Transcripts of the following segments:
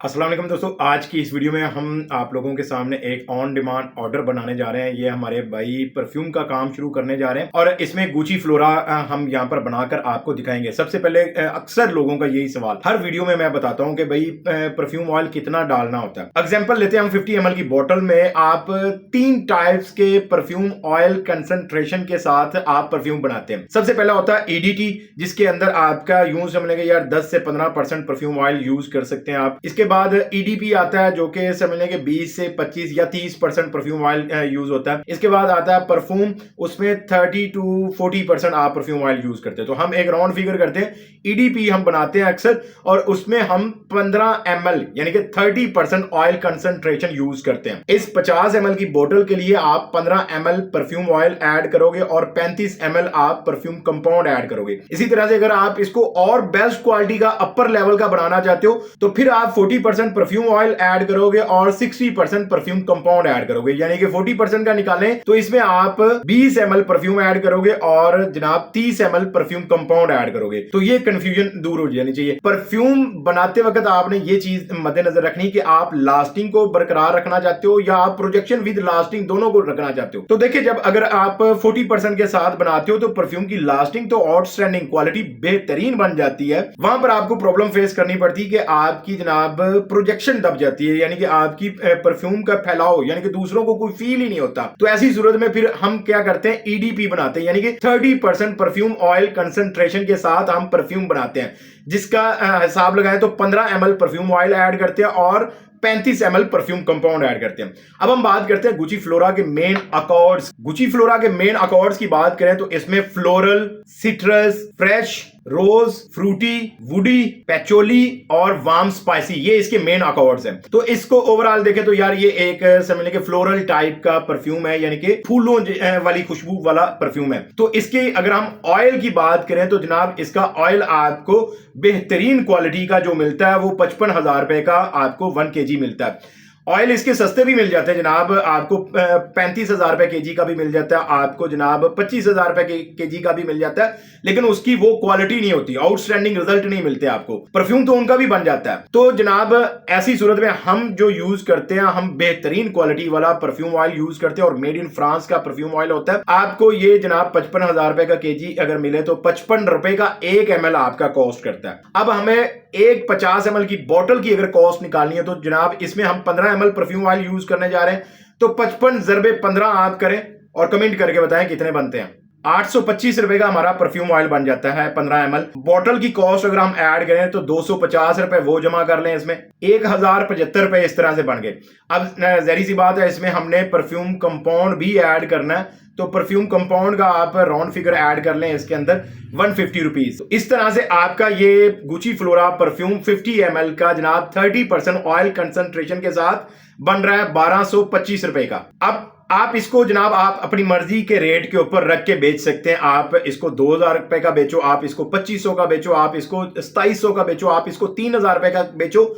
अस्सलाम वालेकुम दोस्तों, आज की इस वीडियो में हम आप लोगों के सामने एक ऑन डिमांड ऑर्डर बनाने जा रहे हैं। ये हमारे भाई परफ्यूम का काम शुरू करने जा रहे हैं और इसमें गुची फ्लोरा हम यहाँ पर बनाकर आपको दिखाएंगे। सबसे पहले अक्सर लोगों का यही सवाल हर वीडियो में मैं बताता हूँ कि भाई परफ्यूम ऑयल कितना डालना होता है। एग्जाम्पल लेते हैं हम 50 ml की बोतल में आप 3 टाइप्स के परफ्यूम ऑयल कंसंट्रेशन के साथ आप परफ्यूम बनाते हैं। सबसे पहला होता है EDT, जिसके अंदर आपका यूं समझ लेंगे यार 10 से 15% परफ्यूम ऑयल यूज कर सकते हैं आप। इसके बाद EDP आता है जो कि समझ लेंगे 20 से 25 या 30% परफ्यूम ऑयल यूज होता है। इसके बाद आता है परफ्यूम, उसमें 30 to 40% आप परफ्यूम ऑयल यूज करते हैं। तो हम एक राउंड फिगर करते हैं, EDP हम बनाते हैं अक्सर और उसमें हम 15 ml यानी कि 30% ऑयल कंसंट्रेशन यूज करते हैं। इस 50 ml की बोतल के लिए आप 15 ml परफ्यूम ऑयल ऐड करोगे और 35 ml आप परफ्यूम कंपाउंड ऐड करोगे। इसी तरह से अगर आप इसको और बेस्ट क्वालिटी का अपर लेवल का बनाना चाहते हो तो फिर आप 40% परफ्यूम ऑयल ऐड करोगे और 60% परफ्यूम कंपाउंड ऐड करोगे। यानी कि 40% का निकालें तो इसमें आप 20 ml परफ्यूम ऐड करोगे और जनाब 30 ml परफ्यूम कंपाउंड ऐड करोगे। तो ये कंफ्यूजन दूर हो जानी चाहिए। परफ्यूम बनाते वक्त आपने ये चीज मद्देनजर रखनी कि आप लास्टिंग को बरकरार रखना चाहते हो या आप प्रोजेक्शन विद लास्टिंग दोनों को रखना चाहते हो। तो देखिए, जब अगर आप 40% के साथ बनाते हो तो परफ्यूम की लास्टिंग तो आउटस्टैंडिंग क्वालिटी बेहतरीन बन जाती है। वहां पर आपको प्रॉब्लम फेस करनी पड़ती है कि आपकी जनाब प्रोजेक्शन दब जाती है, यानी कि आपकी परफ्यूम का फैलाव यानी कि दूसरों को कोई फील ही नहीं होता। तो ऐसी सूरत में फिर हम क्या करते हैं, EDP बनाते हैं, यानी कि 30% परफ्यूम ऑयल कंसंट्रेशन के साथ हम परफ्यूम बनाते हैं। जिसका हिसाब लगाएं तो 15 ml परफ्यूम ऑयल ऐड करते हैं और 35 ml परफ्यूम कंपाउंड ऐड करते हैं। अब हम बात करते हैं गुची फ्लोरा के मेन अकॉर्ड्स। गुची फ्लोरा के मेन अकॉर्ड्स की बात करें तो इसमें फ्लोरल, सिट्रस, फ्रेश, रोज, फ्रूटी, वुडी, पैचोली और वार्म स्पाइसी, ये इसके मेन अकॉर्ड्स हैं। तो इसको ओवरऑल देखें तो यार ये एक समझ लें कि फ्लोरल टाइप का परफ्यूम है, यानी कि फूलों वाली खुशबू वाला परफ्यूम है। तो इसके अगर हम ऑयल की बात करें तो जनाब इसका ऑयल आपको बेहतरीन क्वालिटी का जो मिलता है वो 55,000 रुपए का आपको 1 kg मिलता है। ऑयल इसके सस्ते भी मिल जाते हैं जनाब, आपको 35,000 रुपए केजी का भी मिल जाता है, आपको जनाब 25,000 रुपए केजी का भी मिल जाता है, लेकिन उसकी वो क्वालिटी नहीं होती, आउटस्टैंडिंग रिजल्ट नहीं मिलते आपको। परफ्यूम तो उनका भी बन जाता है। तो जनाब ऐसी सूरत में हम जो यूज करते हैं, हम बेहतरीन क्वालिटी वाला परफ्यूम ऑयल यूज करते हैं और मेड इन फ्रांस का परफ्यूम ऑयल होता है। आपको ये जनाब 55,000 रुपए का केजी अगर मिले तो 55 रुपए का 1 ml आपका कॉस्ट करता है। अब हमें एक 50 ml की बोतल की अगर कॉस्ट निकालनी है तो जनाब इसमें हम 15 ml परफ्यूम ऑयल यूज करने जा रहे हैं। तो 55 × 15 आप करें और कमेंट करके बताएं कितने बनते हैं। 825 रुपए का हमारा परफ्यूम ऑयल बन जाता है 15 ml। बोतल की कॉस्ट अगर हम ऐड करें तो 250 रुपए वो जमा कर लें, इसमें 1075 रुपए इस तरह से बन गए। अब जहरी सी बात है, इसमें हमने परफ्यूम कंपाउंड भी ऐड करना है, तो परफ्यूम कंपाउंड का आप राउंड फिगर ऐड कर लें इसके अंदर 150 रुपीज। इस तरह से आपका ये गुची फ्लोरा परफ्यूम 50 ml का जनाब 30% ऑयल कंसंट्रेशन के साथ बन रहा है 1225 रुपए का। अब आप इसको जनाब आप अपनी मर्जी के रेट के ऊपर रख के बेच सकते हैं। आप इसको 2,000 रुपए का बेचो, आप इसको 2500 का बेचो, आप इसको 2700 का बेचो, आप इसको 3,000 रुपए का बेचो।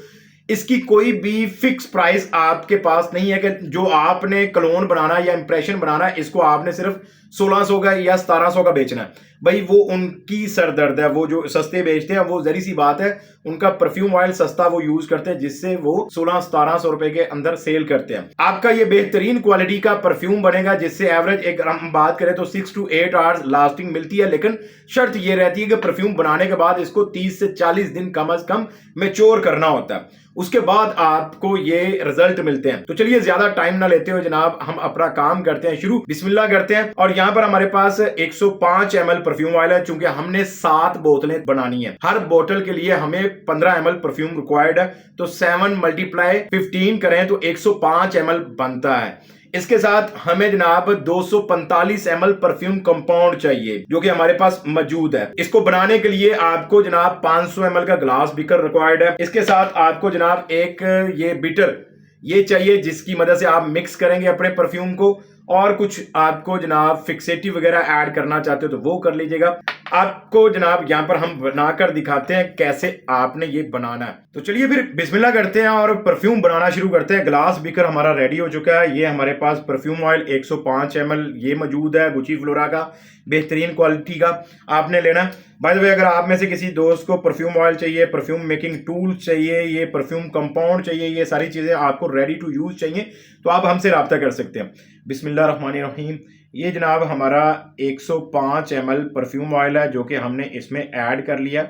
इसकी कोई भी फिक्स प्राइस आपके पास नहीं है कि जो आपने क्लोन बनाना या इंप्रेशन बनाना है इसको आपने सिर्फ 1600 का या 1700 का बेचना है। भाई वो उनकी सरदर्द है, वो जो सस्ते बेचते हैं वो जरी सी बात है, उनका परफ्यूम ऑयल सस्ता वो यूज करते हैं जिससे वो 1600-1700 रुपए के अंदर सेल करते हैं। आपका ये बेहतरीन क्वालिटी का परफ्यूम बनेगा जिससे एवरेज एक हम बात करें तो 6 to 8 आवर्स लास्टिंग मिलती है, लेकिन शर्त ये रहती है कि परफ्यूम बनाने के बाद इसको 30 से 40 दिन कम अज कम मेच्योर करना होता है, उसके बाद आपको ये रिजल्ट मिलते हैं। तो चलिए ज्यादा टाइम ना लेते हुए जनाब हम अपना काम करते हैं शुरू, बिस्मिल्लाह करते हैं। और यहाँ पर हमारे पास 105 ml परफ्यूम ऑयल है, चूंकि हमने 7 बोतलें बनानी है, हर बोतल के लिए हमें 15 ml परफ्यूम रिक्वायर्ड है, तो 7 × 15 करें तो 105 ml बनता है। इसके साथ हमें जनाब 245 ml परफ्यूम कंपाउंड चाहिए जो कि हमारे पास मौजूद है। इसको बनाने के लिए आपको जनाब 500 ml का ग्लास बीकर रिक्वायर्ड है। इसके साथ आपको जनाब एक ये बीटर ये चाहिए जिसकी मदद से आप मिक्स करेंगे अपने परफ्यूम को, और कुछ आपको जनाब फिक्सेटिव वगैरह ऐड करना चाहते हो तो वो कर लीजिएगा। आपको जनाब यहाँ पर हम बनाकर दिखाते हैं कैसे आपने ये बनाना है। तो चलिए फिर बिस्मिल्लाह करते हैं और परफ्यूम बनाना शुरू करते हैं। ग्लास बीकर हमारा रेडी हो चुका है। ये हमारे पास परफ्यूम ऑयल 105 ml ये मौजूद है, गुची फ्लोरा का, बेहतरीन क्वालिटी का आपने लेना। बाय द वे, अगर आप में से किसी दोस्त को परफ्यूम ऑयल चाहिए, परफ्यूम मेकिंग टूल चाहिए, ये परफ्यूम कंपाउंड चाहिए, ये सारी चीज़ें आपको रेडी टू यूज़ चाहिए, तो आप हमसे रब्ता कर सकते हैं। बिस्मिल्लाहिर्रहमानिर्रहीम। ये जनाब हमारा 105 ml परफ्यूम ऑयल है जो कि हमने इसमें ऐड कर लिया।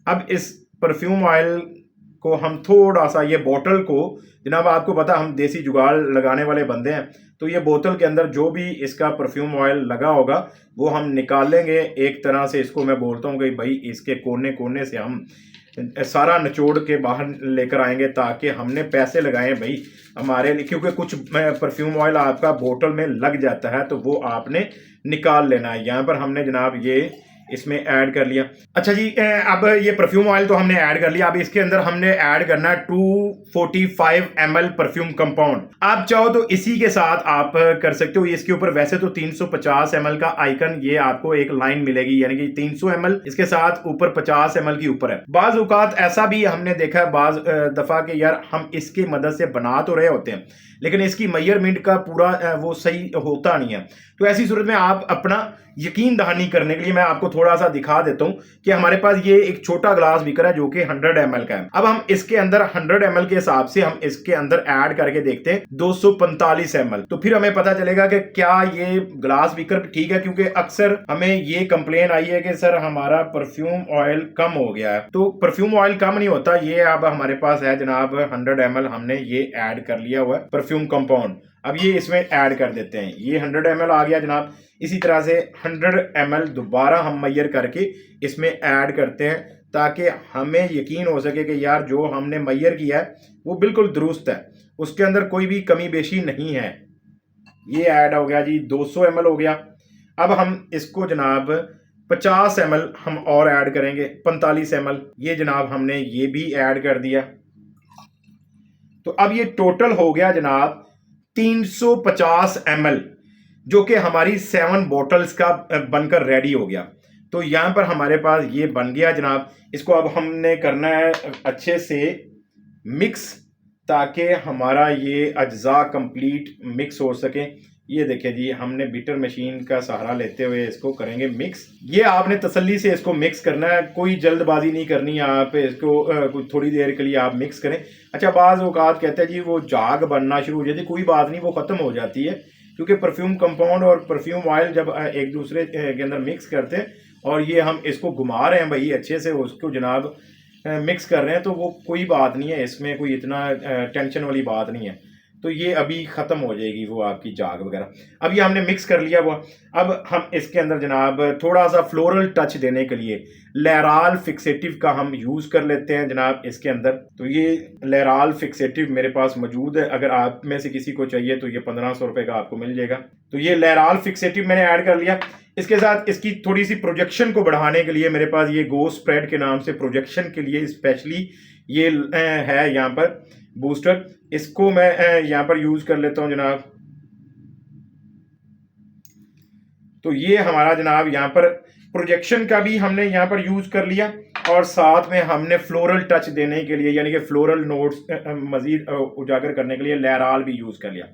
अब इस परफ्यूम ऑयल को हम थोड़ा सा, ये बोतल को जनाब आपको पता हम देसी जुगाड़ लगाने वाले बंदे हैं, तो ये बोतल के अंदर जो भी इसका परफ्यूम ऑयल लगा होगा वो हम निकालेंगे एक तरह से। इसको मैं बोलता हूँ कि भाई इसके कोने कोने से हम सारा निचोड़ के बाहर लेकर आएंगे ताकि हमने पैसे लगाए भाई हमारे लिए, क्योंकि कुछ परफ्यूम ऑयल आपका बोतल में लग जाता है तो वो आपने निकाल लेना है। यहाँ पर हमने जनाब ये इसमें ऐड कर लिया। अच्छा जी, अब ये परफ्यूम ऑयल तो हमने ऐड कर लिया। अब इसके अंदर हमने ऐड करना है 245 ml परफ्यूम कंपाउंड। आप चाहो तो इसी के साथ आप कर सकते हो। इसके ऊपर वैसे तो 350 ml का आइकन, ये आपको एक लाइन मिलेगी, यानी कि 300 ml इसके साथ ऊपर 50 ml की ऊपर है। बाज औकात ऐसा भी हमने देखा है बाज दफा के यार हम इसकी मदद से बना तो रहे होते हैं लेकिन इसकी मेजरमेंट का पूरा वो सही होता नहीं है। तो ऐसी सूरत में आप अपना यकीन दहानी करने के लिए मैं आपको थोड़ा सा दिखा देता हूं कि हमारे पास ये एक छोटा ग्लास बीकर है जो कि 100 ml का है। अब हम इसके अंदर 100 ml के हिसाब से हम इसके अंदर ऐड करके देखते हैं 245 ml, तो फिर हमें पता चलेगा कि क्या ये ग्लास बीकर ठीक है, क्योंकि अक्सर हमें ये कंप्लेन आई है कि सर हमारा परफ्यूम ऑयल कम हो गया है। तो परफ्यूम ऑयल कम नहीं होता, ये अब हमारे पास है जनाब 100 ml हमने ये ऐड कर लिया हुआ है परफ्यूम कंपाउंड। अब ये इसमें ऐड कर देते हैं, ये 100 ml आ गया जनाब। इसी तरह से 100 ml दोबारा हम मैयर करके इसमें ऐड करते हैं ताकि हमें यकीन हो सके कि यार जो हमने मैयर किया है वो बिल्कुल दुरुस्त है, उसके अंदर कोई भी कमी बेशी नहीं है। ये ऐड हो गया जी, 200 ml हो गया। अब हम इसको जनाब 50 ml हम और ऐड करेंगे, 45 ml ये जनाब हमने ये भी ऐड कर दिया। तो अब ये टोटल हो गया जनाब 350 ml जो कि हमारी 7 बॉटल्स का बनकर रेडी हो गया। तो यहाँ पर हमारे पास ये बन गया जनाब। इसको अब हमने करना है अच्छे से मिक्स ताकि हमारा ये अज्जा कंप्लीट मिक्स हो सके। ये देखिए जी, हमने बीटर मशीन का सहारा लेते हुए इसको करेंगे मिक्स। ये आपने तसल्ली से इसको मिक्स करना है, कोई जल्दबाजी नहीं करनी है। आप इसको थोड़ी देर के लिए आप मिक्स करें। अच्छा, बाज़ औक़ात कहते हैं जी वो जाग बनना शुरू हो जाती है, कोई बात नहीं, वो ख़त्म हो जाती है क्योंकि परफ्यूम कंपाउंड और परफ्यूम ऑयल जब एक दूसरे के अंदर मिक्स करते हैं और ये हम इसको घुमा रहे हैं भाई अच्छे से, उसको जनाब मिक्स कर रहे हैं, तो वो कोई बात नहीं है, इसमें कोई इतना टेंशन वाली बात नहीं है। तो ये अभी ख़त्म हो जाएगी वो आपकी जाग वगैरह। अब ये हमने मिक्स कर लिया हुआ। अब हम इसके अंदर जनाब थोड़ा सा फ्लोरल टच देने के लिए लहराल फिक्सेटिव का हम यूज़ कर लेते हैं जनाब इसके अंदर। तो ये लहराल फिक्सेटिव मेरे पास मौजूद है, अगर आप में से किसी को चाहिए तो ये 1500 रुपये का आपको मिल जाएगा। तो ये लहराल फिक्सेटिव मैंने ऐड कर लिया। इसके साथ इसकी थोड़ी सी प्रोजेक्शन को बढ़ाने के लिए मेरे पास ये गो स्प्रेड के नाम से प्रोजेक्शन के लिए स्पेशली ये है यहाँ पर बूस्टर, इसको मैं यहाँ पर यूज़ कर लेता हूँ जनाब। तो ये हमारा जनाब यहाँ पर प्रोजेक्शन का भी हमने यहाँ पर यूज़ कर लिया और साथ में हमने फ्लोरल टच देने के लिए यानी कि फ्लोरल नोट्स मज़ीद उजागर करने के लिए लहराल भी यूज़ कर लिया।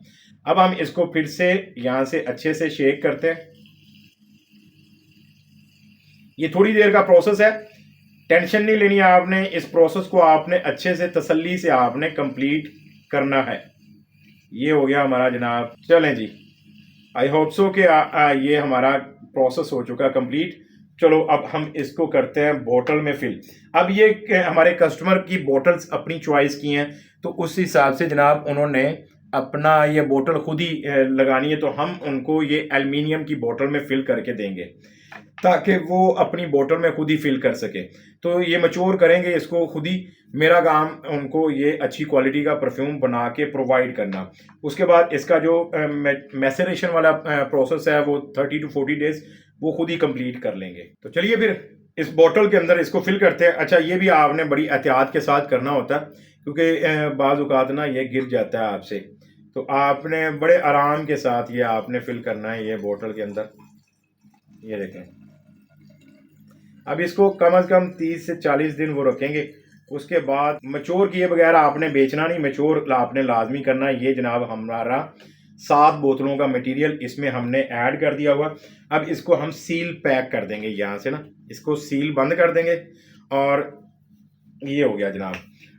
अब हम इसको फिर से यहाँ से अच्छे से शेक करते हैं। ये थोड़ी देर का प्रोसेस है, टेंशन नहीं लेनी है आपने, इस प्रोसेस को आपने अच्छे से तसल्ली से आपने कंप्लीट करना है। ये हो गया हमारा जनाब। चलें जी, आई होप सो कि ये हमारा प्रोसेस हो चुका कंप्लीट। चलो अब हम इसको करते हैं बोतल में फिल। अब ये हमारे कस्टमर की बोतल्स अपनी चॉइस की हैं, तो उस हिसाब से जनाब उन्होंने अपना ये बोतल खुद ही लगानी है, तो हम उनको ये एल्युमिनियम की बोतल में फिल करके देंगे ताकि वो अपनी बोतल में खुद ही फिल कर सके। तो ये मैच्योर करेंगे इसको खुद ही। मेरा काम उनको ये अच्छी क्वालिटी का परफ्यूम बना के प्रोवाइड करना। उसके बाद इसका जो मैसरेशन वाला प्रोसेस है वो 30 to 40 डेज वो खुद ही कंप्लीट कर लेंगे। तो चलिए फिर इस बोतल के अंदर इसको फिल करते हैं। अच्छा, ये भी आपने बड़ी एहतियात के साथ करना होता है क्योंकि बाज़ औक़ात ना ये गिर जाता है आपसे, तो आपने बड़े आराम के साथ ये आपने फिल करना है ये बोतल के अंदर। ये देखें, अब इसको कम से कम 30 से 40 दिन वो रखेंगे। उसके बाद मैच्योर किए बगैर आपने बेचना नहीं, मैच्योर आपने लाजमी करना है। ये जनाब हमारा 7 बोतलों का मटेरियल इसमें हमने ऐड कर दिया हुआ। अब इसको हम सील पैक कर देंगे, यहाँ से ना इसको सील बंद कर देंगे और ये हो गया जनाब।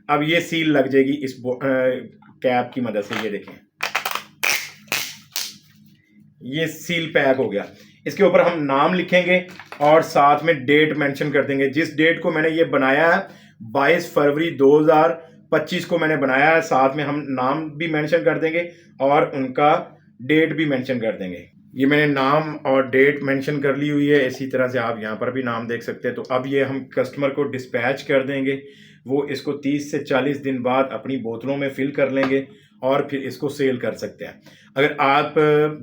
अब ये सील लग जाएगी इस कैप की मदद से। ये देखें, ये सील पैक हो गया। इसके ऊपर हम नाम लिखेंगे और साथ में डेट मेंशन कर देंगे। जिस डेट को मैंने ये बनाया है 22 फरवरी 2025 को मैंने बनाया है, साथ में हम नाम भी मेंशन कर देंगे और उनका डेट भी मेंशन कर देंगे। ये मैंने नाम और डेट मेंशन कर ली हुई है। इसी तरह से आप यहाँ पर भी नाम देख सकते हैं। तो अब ये हम कस्टमर को डिस्पैच कर देंगे। वो इसको 30 से 40 दिन बाद अपनी बोतलों में फिल कर लेंगे और फिर इसको सेल कर सकते हैं। अगर आप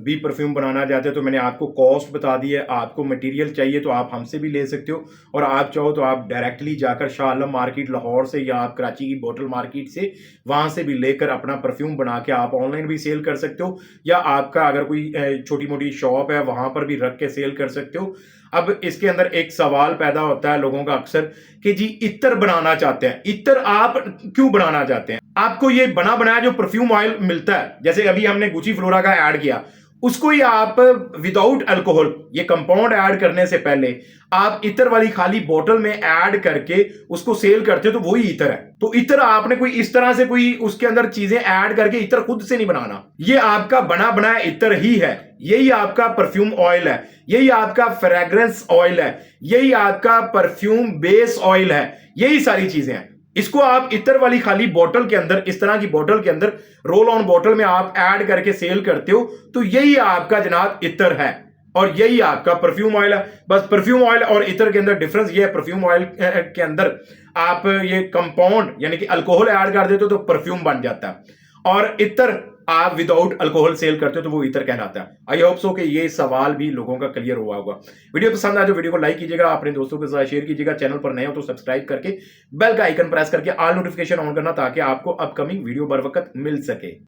भी परफ्यूम बनाना चाहते हो तो मैंने आपको कॉस्ट बता दी है। आपको मटेरियल चाहिए तो आप हमसे भी ले सकते हो, और आप चाहो तो आप डायरेक्टली जाकर शाह आलम मार्केट लाहौर से या आप कराची की बोतल मार्केट से वहाँ से भी लेकर अपना परफ्यूम बना के आप ऑनलाइन भी सेल कर सकते हो, या आपका अगर कोई छोटी मोटी शॉप है वहाँ पर भी रख के सेल कर सकते हो। अब इसके अंदर एक सवाल पैदा होता है लोगों का अक्सर कि जी इत्र बनाना चाहते हैं, इत्र आप क्यों बनाना चाहते हैं? आपको ये बना बनाया जो परफ्यूम ऑयल मिलता है, जैसे अभी हमने गुची फ्लोरा का ऐड किया, उसको ही आप विदाउट अल्कोहल ये कंपाउंड ऐड करने से पहले आप इत्र वाली खाली बोतल में ऐड करके उसको सेल करते हो तो वही इत्र है। तो इत्र आपने कोई इस तरह से कोई उसके अंदर चीजें ऐड करके इत्र खुद से नहीं बनाना, ये आपका बना बनाया इत्र ही है। यही आपका परफ्यूम ऑयल है, यही आपका फ्रेग्रेंस ऑयल है, यही आपका परफ्यूम बेस ऑयल है, यही सारी चीजें हैं। इसको आप इत्र वाली खाली बोतल के अंदर, इस तरह की बोतल के अंदर रोल ऑन बोतल में आप ऐड करके सेल करते हो तो यही आपका जनाब इत्र है और यही आपका परफ्यूम ऑयल है। बस परफ्यूम ऑयल और इत्र के अंदर डिफरेंस ये है, परफ्यूम ऑयल के अंदर आप ये कंपाउंड यानी कि अल्कोहल ऐड कर देते हो तो परफ्यूम बन जाता है, और इत्र आप विदाउट अल्कोहल सेल करते हो तो वो इत्र कहलाता है। आई होप सो कि ये सवाल भी लोगों का क्लियर हुआ होगा। वीडियो पसंद आए तो वीडियो को लाइक कीजिएगा, अपने दोस्तों के साथ शेयर कीजिएगा। चैनल पर नए हो तो सब्सक्राइब करके बेल का आइकन प्रेस करके ऑल नोटिफिकेशन ऑन करना ताकि आपको अपकमिंग वीडियो बर वक्त मिल सके।